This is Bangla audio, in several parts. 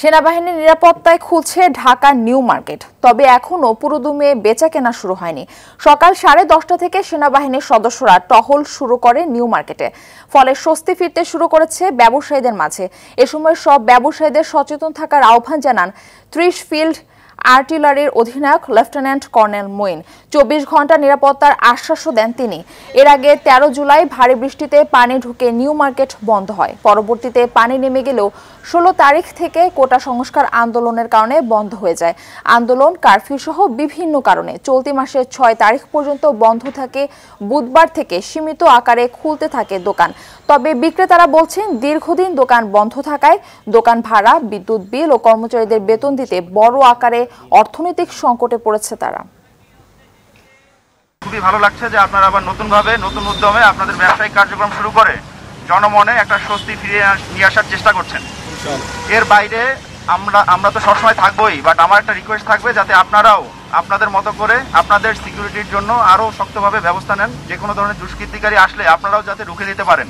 সেনাবাহিনীর নিরাপত্তায় খুলছে ঢাকা নিউ মার্কেট, তবে এখনো পুরোদমে বেচাকেনা শুরু হয়নি। সকাল 10:30 থেকে সেনাবাহিনীর সদস্যরা টহল শুরু করে নিউ মার্কেটে, ফলে স্বস্তি ফিরতে শুরু করেছে ব্যবসায়ীদের মাঝে। এ সময় সব ব্যবসায়ীদের সচেতন থাকার আহ্বান জানান 30 ফিল্ড আর্টিলারির অধিনায়ক লেফটেন্যান্ট কর্নেল মঈন। 24 ঘন্টা নিরাপত্তার আশ্বাসও দেন তিনি। এর আগে 13 জুলাই ভারী বৃষ্টিতে পানি ঢুকে নিউ মার্কেট বন্ধ হয়। পরবর্তীতে পানি নেমে গেলেও 16 তারিখ থেকে কোটা সংস্কার আন্দোলনের কারণে বন্ধ হয়ে যায়। আন্দোলন, কারফিউ সহ বিভিন্ন কারণে চলতি মাসের 6 তারিখ পর্যন্ত বন্ধ থাকে। বুধবার থেকে সীমিত আকারে খুলতে থাকে দোকান। তবে বিক্রেতারা বলছেন, দীর্ঘদিন দোকান বন্ধ থাকায় দোকান ভাড়া, বিদ্যুৎ বিল ও কর্মচারীদের বেতন দিতে বড় আকারে অর্থনৈতিক সংকটে পড়েছে তারা। খুবই ভালো লাগছে যে আপনারা আবার নতুনভাবে নতুন উদ্যমে আপনাদের ব্যবসায়িক কার্যক্রম শুরু করে জনমনে একটা স্বস্তি ফিরিয়ে নিয়ে আসার চেষ্টা করছেন। এর বাইরে আমরা তো সবসময় থাকবোই, বাট আমার একটা রিকোয়েস্ট থাকবে যাতে আপনারাও আপনাদের মতো করে আপনাদের সিকিউরিটির জন্য আরো শক্তভাবে ব্যবস্থা নেন। যে কোনো ধরনের দুষ্কৃতিকারী আসলে আপনারাও যাতে রুখে দিতে পারেন।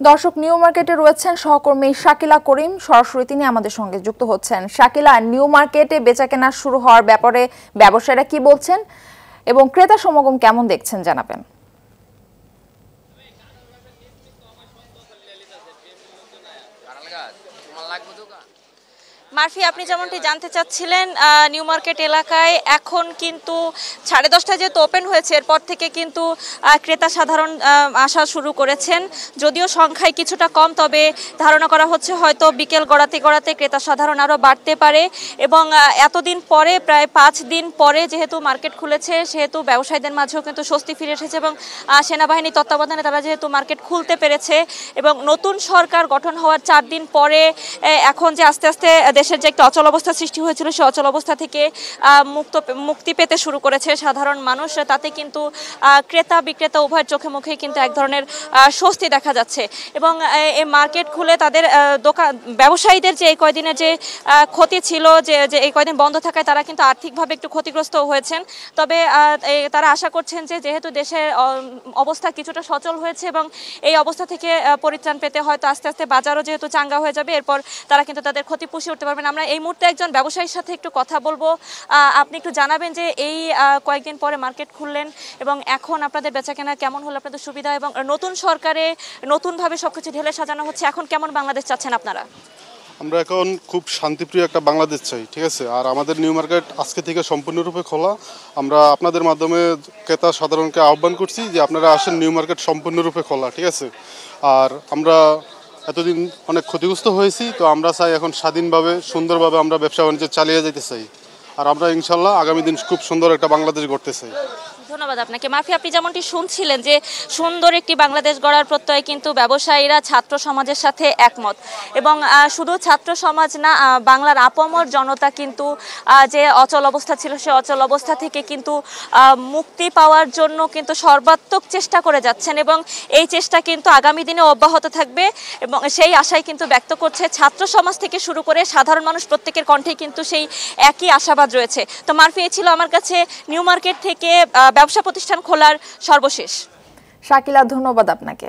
দর্শক, নিউ মার্কেটে রয়েছেন সহকর্মী শাকিলা করিম, সরাসরি তিনি আমাদের সঙ্গে যুক্ত হচ্ছেন। শাকিলা, নিউ মার্কেটে বেচাকেনা শুরু হওয়ার ব্যাপারে ব্যবসায়ীরা কি বলছেন এবং ক্রেতা সমাগম কেমন দেখছেন জানাবেন। মারফি, আপনি যেমনটি জানতে চাচ্ছিলেন, নিউ মার্কেট এলাকায় এখন কিন্তু 10:30 যেহেতু ওপেন হয়েছে, এরপর থেকে কিন্তু ক্রেতা সাধারণ আসা শুরু করেছেন। যদিও সংখ্যায় কিছুটা কম, তবে ধারণা করা হচ্ছে হয়তো বিকেল গড়াতে গড়াতে ক্রেতা সাধারণ আরও বাড়তে পারে। এবং এতদিন পরে, প্রায় 5 দিন পরে যেহেতু মার্কেট খুলেছে, সেহেতু ব্যবসায়ীদের মাঝেও কিন্তু স্বস্তি ফিরে এসেছে এবং সেনাবাহিনীর তত্ত্বাবধানে তারা যেহেতু মার্কেট খুলতে পেরেছে এবং নতুন সরকার গঠন হওয়ার 4 দিন পরে এখন যে আস্তে আস্তে দেশের যে একটা অচল অবস্থা সৃষ্টি হয়েছিল, সেই অচল অবস্থা থেকে মুক্তি পেতে শুরু করেছে সাধারণ মানুষ। তাতে কিন্তু ক্রেতা বিক্রেতা উভয়ের চোখে মুখে কিন্তু এক ধরনের স্বস্তি দেখা যাচ্ছে। এবং এই মার্কেট খুলে তাদের ব্যবসায়ীদের যে এই কয়দিনের যে ক্ষতি ছিল, যে এই কয়দিন বন্ধ থাকায় তারা কিন্তু আর্থিকভাবে একটু ক্ষতিগ্রস্ত হয়েছেন। তবে তারা আশা করছেন যে যেহেতু দেশের অবস্থা কিছুটা সচল হয়েছে এবং এই অবস্থা থেকে পরিত্রাণ পেতে হয়তো আস্তে আস্তে বাজারও যেহেতু চাঙ্গা হয়ে যাবে, এরপর তারা কিন্তু তাদের ক্ষতি পুষিয়ে উঠতে পারবেন। আমরা এই মুহূর্তে একজন ব্যবসায়ীর সাথে একটু কথা বলবো। আপনি একটু জানাবেন যে এই কয়েকদিন পরে মার্কেট খুললেন এবং এখন আপনাদের বেচাকেনা কেমন হলো, আপনাদের সুবিধা, এবং নতুন সরকারে নতুনভাবে সবকিছু ঢেলে সাজানো হচ্ছে, এখন কেমন বাংলাদেশ চাচ্ছেন আপনারা? আমরা এখন খুব শান্তিপ্রিয় একটা বাংলাদেশ চাই, ঠিক আছে। আর আমাদের নিউ মার্কেট আজকে থেকে সম্পূর্ণরূপে খোলা। আমরা আপনাদের মাধ্যমে ক্রেতা সাধারণকে আহ্বান করছি যে আপনারা আসেন, নিউ মার্কেট সম্পূর্ণরূপে খোলা, ঠিক আছে। আর আমরা এতদিন অনেক ক্ষতিগ্রস্ত হয়েছি, তো আমরা চাই এখন স্বাধীনভাবে সুন্দরভাবে আমরা ব্যবসা বাণিজ্য চালিয়ে যেতে চাই। আর আমরা ইনশাল্লাহ আগামী দিন খুব সুন্দর একটা বাংলাদেশ গড়তে চাই। ধন্যবাদ আপনাকে। মারফি, আপনি যেমনটি শুনছিলেন যে সুন্দর একটি বাংলাদেশ গড়ার প্রত্যয়ে কিন্তু ব্যবসায়ীরা ছাত্র সমাজের সাথে একমত। এবং শুধু ছাত্র সমাজ না, বাংলার আপামর জনতা কিন্তু যে অচল অবস্থা ছিল, সে অচল অবস্থা থেকে কিন্তু মুক্তি পাওয়ার জন্য কিন্তু সর্বাত্মক চেষ্টা করে যাচ্ছেন এবং এই চেষ্টা কিন্তু আগামী দিনে অব্যাহত থাকবে এবং সেই আশাই কিন্তু ব্যক্ত করছে ছাত্র সমাজ থেকে শুরু করে সাধারণ মানুষ, প্রত্যেকের কণ্ঠে কিন্তু সেই একই আশাবাদ রয়েছে। তো মারফি, এই ছিল আমার কাছে নিউ মার্কেট থেকে ব্যবসা প্রতিষ্ঠান খোলার সর্বশেষ। শাকিলা, ধন্যবাদ আপনাকে।